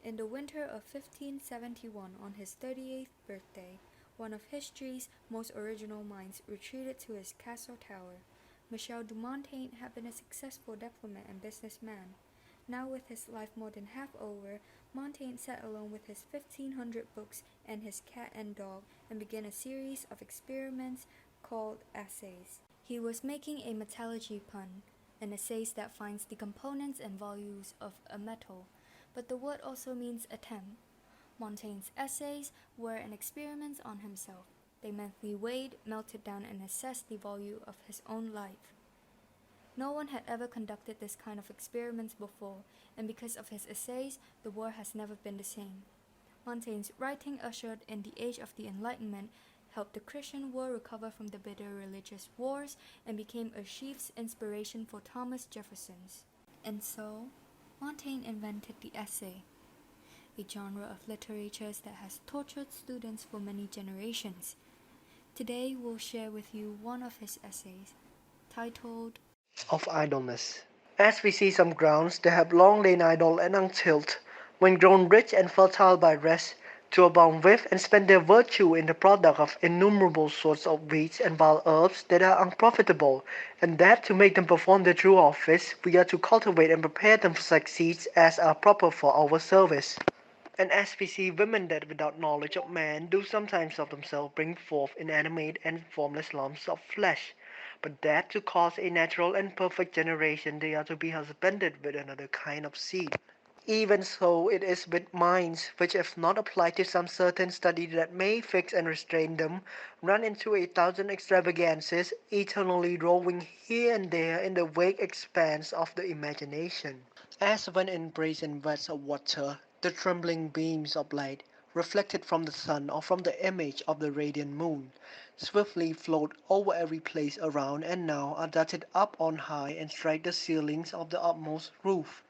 In the winter of 1571, on his 38th birthday, one of history's most original minds retreated to his castle tower. Michel de Montaigne had been a successful diplomat and businessman. Now, with his life more than half over, Montaigne sat alone with his 1,500 books and his cat and dog and began a series of experiments called essays. He was making a metallurgy pun, an essay that finds the components and values of a metal, but the word also means attempt. Montaigne's essays were an experiment on himself. They mentally weighed, melted down, and assessed the value of his own life. No one had ever conducted this kind of experiments before, and because of his essays, the world has never been the same. Montaigne's writing ushered in the age of the Enlightenment, helped the Christian world recover from the bitter religious wars, and became a chief inspiration for Thomas Jefferson's. And so, Montaigne invented the essay, a genre of literature that has tortured students for many generations. Today we'll share with you one of his essays, titled Of Idleness. As we see some grounds that have long lain idle and untilled, when grown rich and fertile by rest, to abound with and spend their virtue in the product of innumerable sorts of weeds and wild herbs that are unprofitable, and that to make them perform their true office, we are to cultivate and prepare them to succeed as are proper for our service. And as we see women that without knowledge of man do sometimes of themselves bring forth inanimate and formless lumps of flesh, but that to cause a natural and perfect generation they are to be husbanded with another kind of seed. Even so it is with minds which if not applied to some certain study that may fix and restrain them, run into 1,000 extravagances, eternally roving here and there in the vague expanse of the imagination. As when in brazen vats of water, the trembling beams of light, reflected from the sun or from the image of the radiant moon, swiftly float over every place around and now are darted up on high and strike the ceilings of the utmost roof,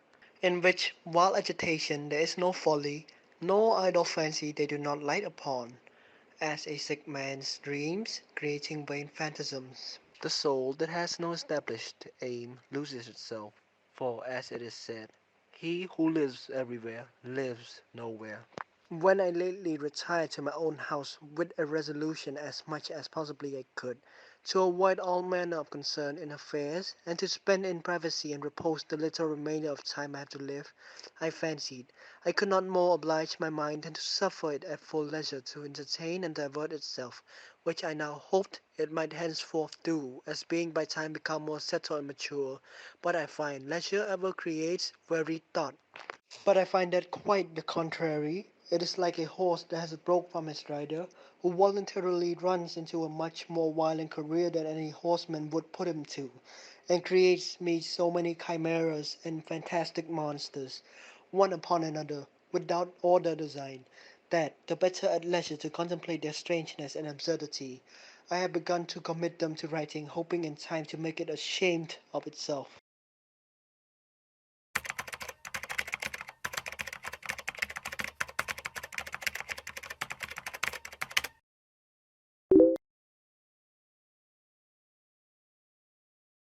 in which wild agitation there is no folly, no idle fancy they do not light upon, as a sick man's dreams, creating vain phantasms. The soul that has no established aim loses itself, for as it is said, he who lives everywhere lives nowhere. When I lately retired to my own house with a resolution as much as possibly I could to avoid all manner of concern in affairs, and to spend in privacy and repose the little remainder of time I have to live, I fancied I could not more oblige my mind than to suffer it at full leisure to entertain and divert itself, which I now hoped it might henceforth do, as being by time become more settled and mature. But I find leisure ever creates weary thought. But I find that quite the contrary. It is like a horse that has broke from his rider, who voluntarily runs into a much more violent career than any horseman would put him to, and creates me so many chimeras and fantastic monsters, one upon another, without order design, that, the better at leisure to contemplate their strangeness and absurdity, I have begun to commit them to writing, hoping in time to make it ashamed of itself.